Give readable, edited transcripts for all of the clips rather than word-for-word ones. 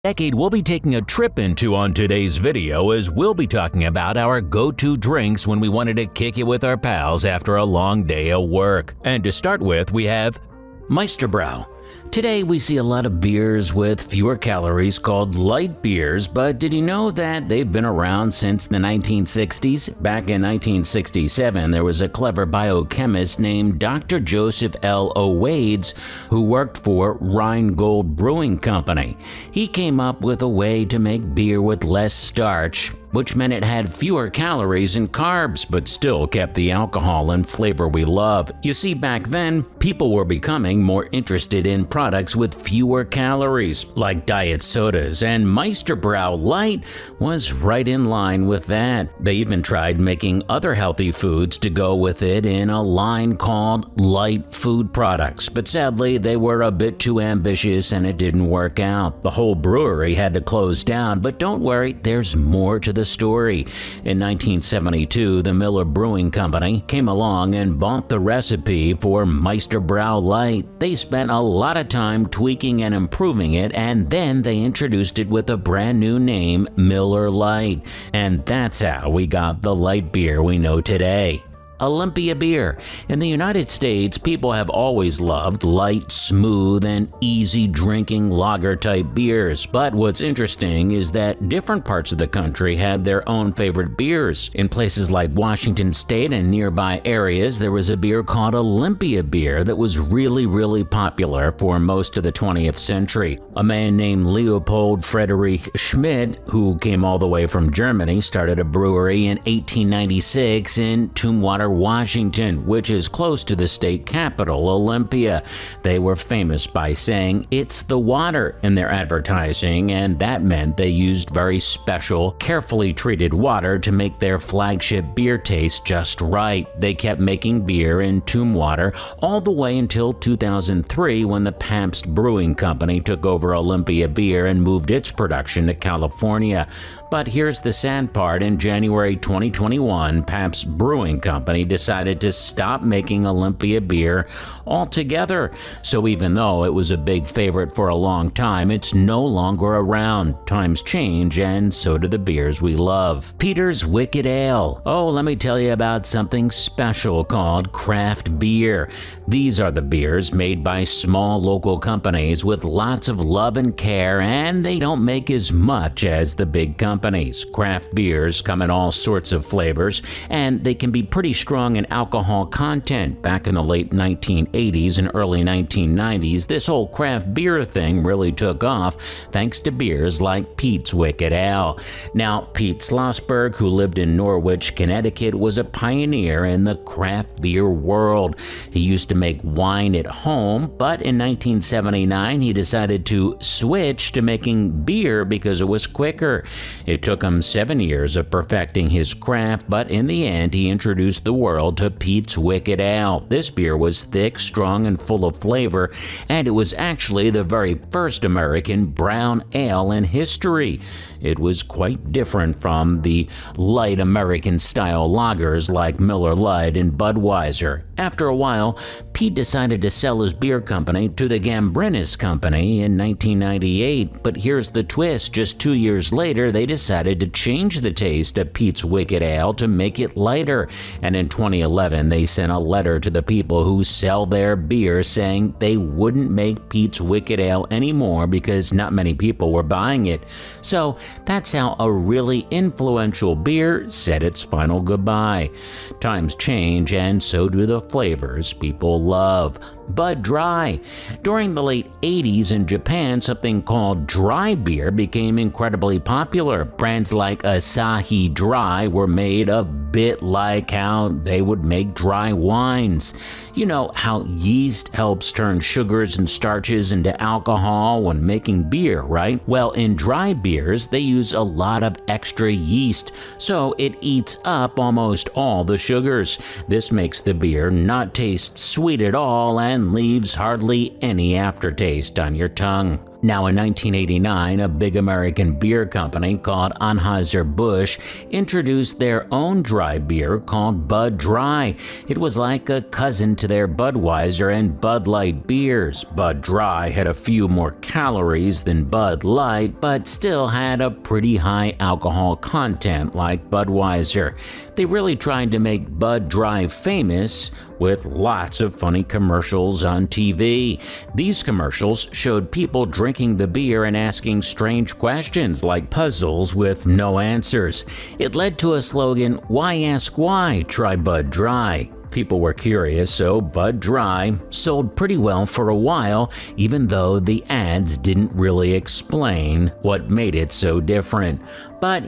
Decade we'll be taking a trip into on today's video, as we'll be talking about our go-to drinks when we wanted to kick it with our pals after a long day of work. And to start with, we have Meisterbräu. Today we see a lot of beers with fewer calories called light beers, but did you know that they've been around since the 1960s? Back in 1967, there was a clever biochemist named Dr. Joseph L. Owades who worked for Rheingold Brewing Company. He came up with a way to make beer with less starch, which meant it had fewer calories and carbs, but still kept the alcohol and flavor we love. You see, back then, people were becoming more interested in products with fewer calories, like diet sodas, and Meisterbräu Light was right in line with that. They even tried making other healthy foods to go with it in a line called Light Food Products, but sadly, they were a bit too ambitious and it didn't work out. The whole brewery had to close down, but don't worry, there's more to the story. In 1972, the Miller Brewing Company came along and bought the recipe for Meisterbräu Light. They spent a lot of time tweaking and improving it, and then they introduced it with a brand new name, Miller Lite. And that's how we got the light beer we know today. Olympia beer. In the United States, people have always loved light, smooth, and easy drinking lager-type beers. But what's interesting is that different parts of the country had their own favorite beers. In places like Washington State and nearby areas, there was a beer called Olympia beer that was really popular for most of the 20th century. A man named Leopold Friedrich Schmidt, who came all the way from Germany, started a brewery in 1896 in Tumwater, Washington, which is close to the state capital, Olympia. They were famous by saying, "It's the water," in their advertising, and that meant they used very special, carefully treated water to make their flagship beer taste just right. They kept making beer in Tumwater all the way until 2003, when the Pabst Brewing Company took over Olympia beer and moved its production to California. But here's the sad part. In January 2021, Pabst Brewing Company decided to stop making Olympia beer altogether. So even though it was a big favorite for a long time, it's no longer around. Times change, and so do the beers we love. Peter's Wicked Ale. Oh, let me tell you about something special called craft beer. These are the beers made by small local companies with lots of love and care, and they don't make as much as the big companies. Craft beers come in all sorts of flavors, and they can be pretty strong in alcohol content. Back in the late 1980s and early 1990s, this whole craft beer thing really took off thanks to beers like Pete's Wicked Ale. Now, Pete Schlossberg, who lived in Norwich, Connecticut, was a pioneer in the craft beer world. He used to make wine at home, but in 1979 he decided to switch to making beer because it was quicker. It took him 7 years of perfecting his craft, but in the end he introduced the world to Pete's Wicked Ale. This beer was thick, strong, and full of flavor, and it was actually the very first American brown ale in history. It was quite different from the light American-style lagers like Miller Lite and Budweiser. After a while, Pete decided to sell his beer company to the Gambrinus Company in 1998, but here's the twist. Just 2 years later, they decided to change the taste of Pete's Wicked Ale to make it lighter, and in 2011, they sent a letter to the people who sell their beer saying they wouldn't make Pete's Wicked Ale anymore because not many people were buying it. So that's how a really influential beer said its final goodbye. Times change, and so do the flavors people love. Bud Dry. During the late 80s in Japan, something called dry beer became incredibly popular. Brands like Asahi Dry were made a bit like how they would make dry wines. You know how yeast helps turn sugars and starches into alcohol when making beer, right? Well, in dry beers, they use a lot of extra yeast, so it eats up almost all the sugars. This makes the beer not taste sweet at all and leaves hardly any aftertaste on your tongue. Now in 1989, a big American beer company called Anheuser-Busch introduced their own dry beer called Bud Dry. It was like a cousin to their Budweiser and Bud Light beers. Bud Dry had a few more calories than Bud Light, but still had a pretty high alcohol content like Budweiser. They really tried to make Bud Dry famous with lots of funny commercials on TV. These commercials showed people drinking the beer and asking strange questions like puzzles with no answers. It led to a slogan, "Why ask why? Try Bud Dry." People were curious, so Bud Dry sold pretty well for a while, even though the ads didn't really explain what made it so different. But,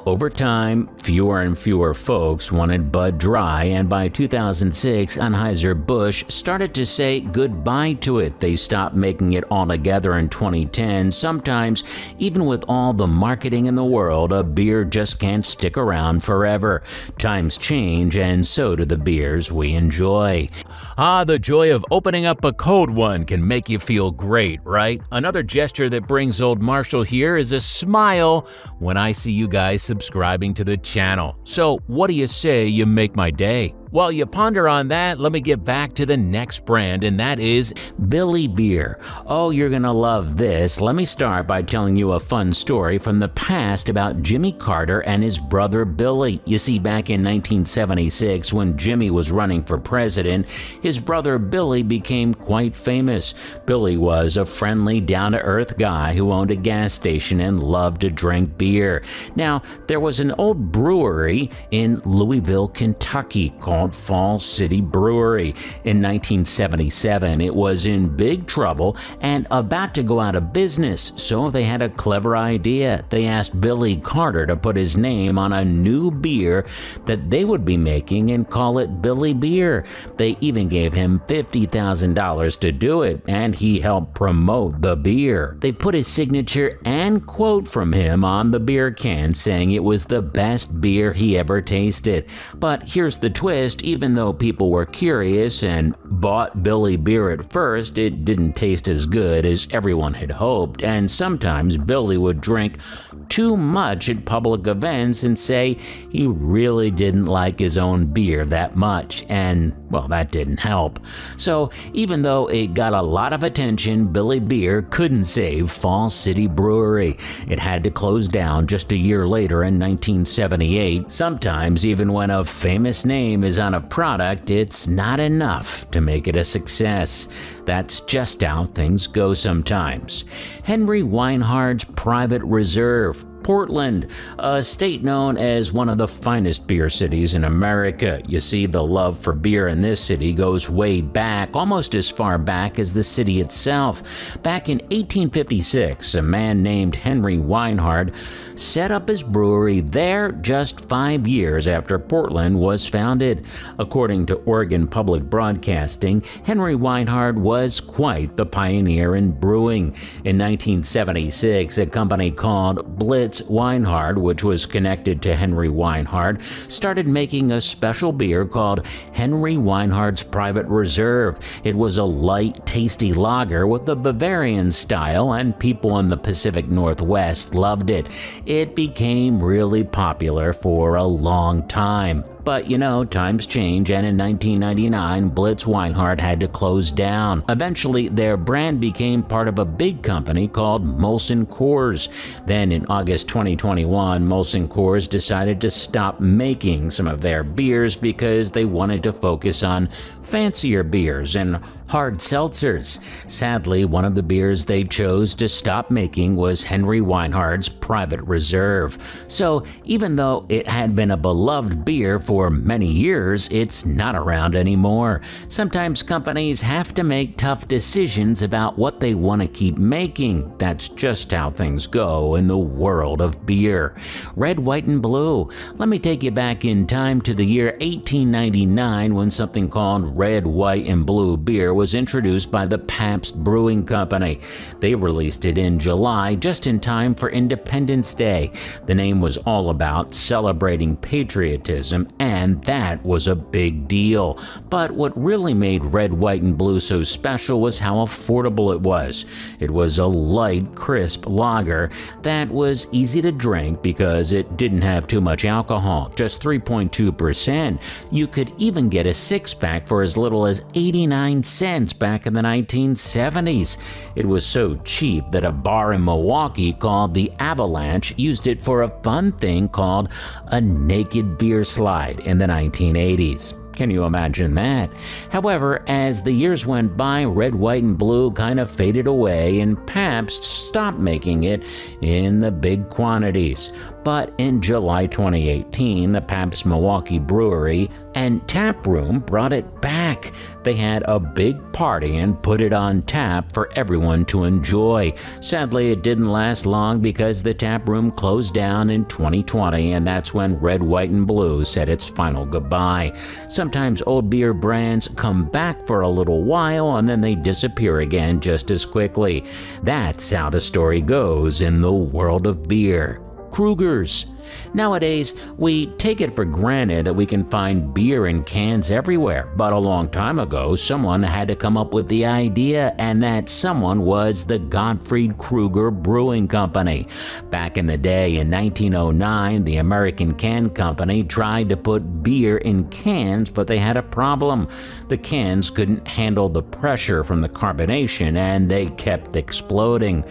over time, fewer and fewer folks wanted Bud Dry, and by 2006, Anheuser-Busch started to say goodbye to it. They stopped making it altogether in 2010. Sometimes, even with all the marketing in the world, a beer just can't stick around forever. Times change, and so do the beers we enjoy. The joy of opening up a cold one can make you feel great, right? Another gesture that brings old Marshall here is a smile when I see you guys subscribing to the channel. So what do you say you make my day? While you ponder on that, let me get back to the next brand, and that is Billy Beer. Oh, you're gonna love this. Let me start by telling you a fun story from the past about Jimmy Carter and his brother Billy. You see, back in 1976, when Jimmy was running for president, his brother Billy became quite famous. Billy was a friendly, down-to-earth guy who owned a gas station and loved to drink beer. Now, there was an old brewery in Louisville, Kentucky called Fall City Brewery. In 1977, it was in big trouble and about to go out of business, so they had a clever idea. They asked Billy Carter to put his name on a new beer that they would be making and call it Billy Beer. They even gave him $50,000 to do it, and he helped promote the beer. They put his signature and quote from him on the beer can, saying it was the best beer he ever tasted. But here's the twist. Even though people were curious and bought Billy Beer at first, it didn't taste as good as everyone had hoped, and sometimes Billy would drink too much at public events and say he really didn't like his own beer that much, and well, that didn't help. So even though it got a lot of attention, Billy Beer couldn't save Fall City Brewery. It had to close down just a year later in 1978. Sometimes even when a famous name is on a product, it's not enough to make it a success. That's just how things go sometimes. Henry Weinhard's Private Reserve, Portland, a state known as one of the finest beer cities in America. You see, the love for beer in this city goes way back, almost as far back as the city itself. Back in 1856, a man named Henry Weinhard set up his brewery there just 5 years after Portland was founded. According to Oregon Public Broadcasting, Henry Weinhard was quite the pioneer in brewing. In 1976, a company called Blitz Weinhard, which was connected to Henry Weinhard, started making a special beer called Henry Weinhard's Private Reserve. It was a light, tasty lager with the Bavarian style, and people in the Pacific Northwest loved it. It became really popular for a long time. But times change, and in 1999, Blitz Weinhard had to close down. Eventually, their brand became part of a big company called Molson Coors. Then in August 2021, Molson Coors decided to stop making some of their beers because they wanted to focus on fancier beers and hard seltzers. Sadly, one of the beers they chose to stop making was Henry Weinhard's Private Reserve. So even though it had been a beloved beer for many years, it's not around anymore. Sometimes companies have to make tough decisions about what they want to keep making. That's just how things go in the world of beer. Red, white, and blue. Let me take you back in time to the year 1899 when something called red, white, and blue beer was introduced by the Pabst Brewing Company. They released it in July, just in time for Independence Day. The name was all about celebrating patriotism, and that was a big deal. But what really made Red, White, and Blue so special was how affordable it was. It was a light, crisp lager that was easy to drink because it didn't have too much alcohol, just 3.2%. You could even get a six-pack for as little as 89 cents back in the 1970s. It was so cheap that a bar in Milwaukee called the Avalanche used it for a fun thing called a naked beer slide in the 1980s. Can you imagine that? However, as the years went by, Red, White, and Blue kind of faded away and Pabst stopped making it in the big quantities. But in July 2018, the Pabst Milwaukee Brewery and Tap Room brought it back. They had a big party and put it on tap for everyone to enjoy. Sadly, it didn't last long because the tap room closed down in 2020, and that's when Red, White, and Blue said its final goodbye. Sometimes old beer brands come back for a little while and then they disappear again just as quickly. That's how the story goes in the world of beer. Kruger's. Nowadays, we take it for granted that we can find beer in cans everywhere, but a long time ago, someone had to come up with the idea, and that someone was the Gottfried Kruger Brewing Company. Back in the day, in 1909, the American Can Company tried to put beer in cans, but they had a problem. The cans couldn't handle the pressure from the carbonation, and they kept exploding.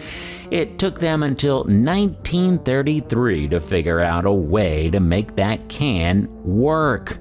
It took them until 1933 to figure out a way to make that can work.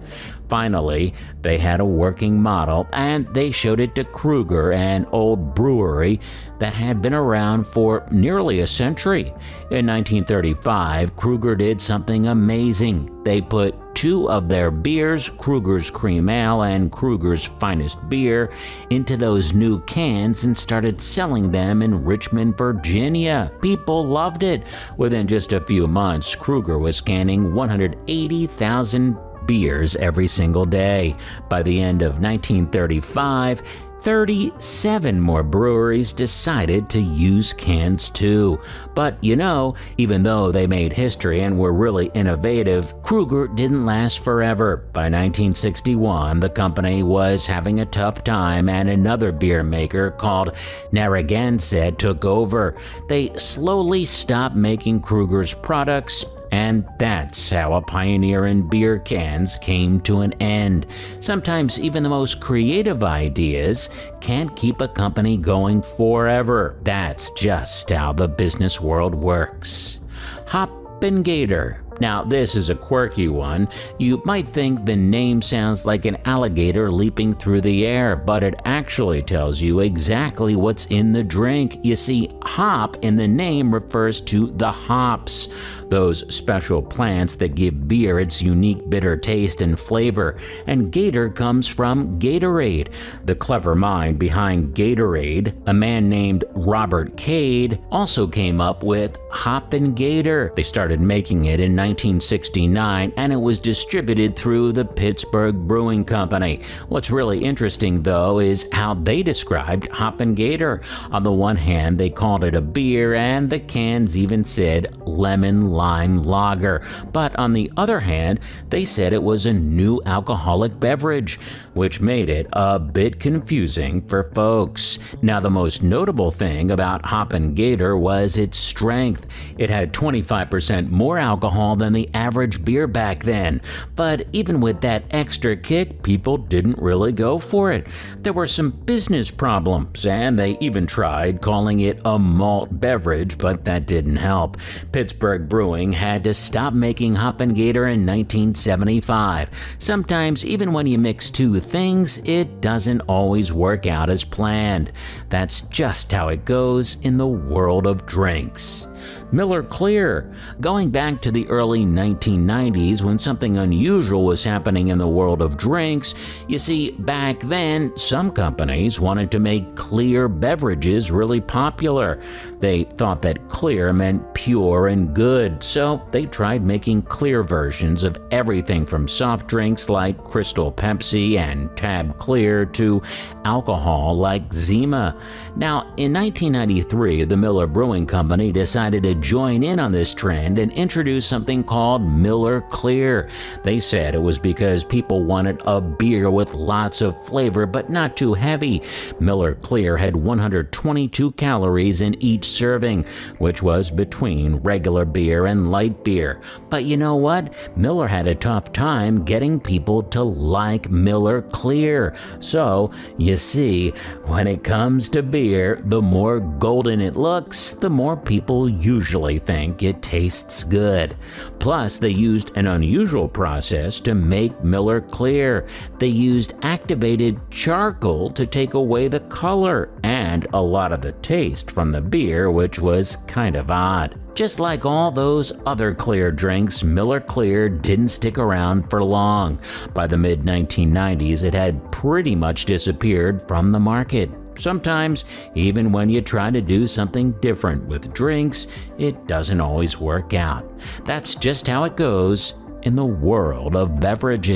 Finally, they had a working model, and they showed it to Kruger, an old brewery that had been around for nearly a century. In 1935, Kruger did something amazing. They put two of their beers, Kruger's Cream Ale and Kruger's Finest Beer, into those new cans and started selling them in Richmond, Virginia. People loved it. Within just a few months, Kruger was canning 180,000 beers every single day. By the end of 1935, 37 more breweries decided to use cans too. But even though they made history and were really innovative, Kruger didn't last forever. By 1961, the company was having a tough time, and another beer maker called Narragansett took over. They slowly stopped making Kruger's products, and that's how a pioneer in beer cans came to an end. Sometimes even the most creative ideas can't keep a company going forever. That's just how the business world works. Hop and Gator. Now, this is a quirky one. You might think the name sounds like an alligator leaping through the air, but it actually tells you exactly what's in the drink. You see, hop in the name refers to the hops, those special plants that give beer its unique bitter taste and flavor. And Gator comes from Gatorade. The clever mind behind Gatorade, a man named Robert Cade, also came up with Hop and Gator. They started making it in 1969, and it was distributed through the Pittsburgh Brewing Company. What's really interesting, though, is how they described Hop and Gator. On the one hand, they called it a beer, and the cans even said lemon lime lager. But on the other hand, they said it was a new alcoholic beverage, which made it a bit confusing for folks. Now, the most notable thing about Hop and Gator was its strength. It had 25% more alcohol than the average beer back then. But even with that extra kick, people didn't really go for it. There were some business problems, and they even tried calling it a malt beverage, but that didn't help. Pittsburgh Brewing had to stop making Hop and Gator in 1975. Sometimes, even when you mix two things, it doesn't always work out as planned. That's just how it goes in the world of drinks. Miller Clear. Going back to the early 1990s when something unusual was happening in the world of drinks, you see, back then, some companies wanted to make clear beverages really popular. They thought that clear meant pure and good, so they tried making clear versions of everything from soft drinks like Crystal Pepsi and Tab Clear to alcohol like Zima. Now, in 1993, the Miller Brewing Company decided to join in on this trend and introduce something called Miller Clear. They said it was because people wanted a beer with lots of flavor but not too heavy. Miller Clear had 122 calories in each serving, which was between regular beer and light beer. But you know what? Miller had a tough time getting people to like Miller Clear. So, you see, when it comes to beer, the more golden it looks, the more people usually think it tastes good. Plus, they used an unusual process to make Miller Clear. They used activated charcoal to take away the color and a lot of the taste from the beer, which was kind of odd. Just like all those other clear drinks, Miller Clear didn't stick around for long. By the mid-1990s, it had pretty much disappeared from the market. Sometimes, even when you try to do something different with drinks, it doesn't always work out. That's just how it goes in the world of beverages.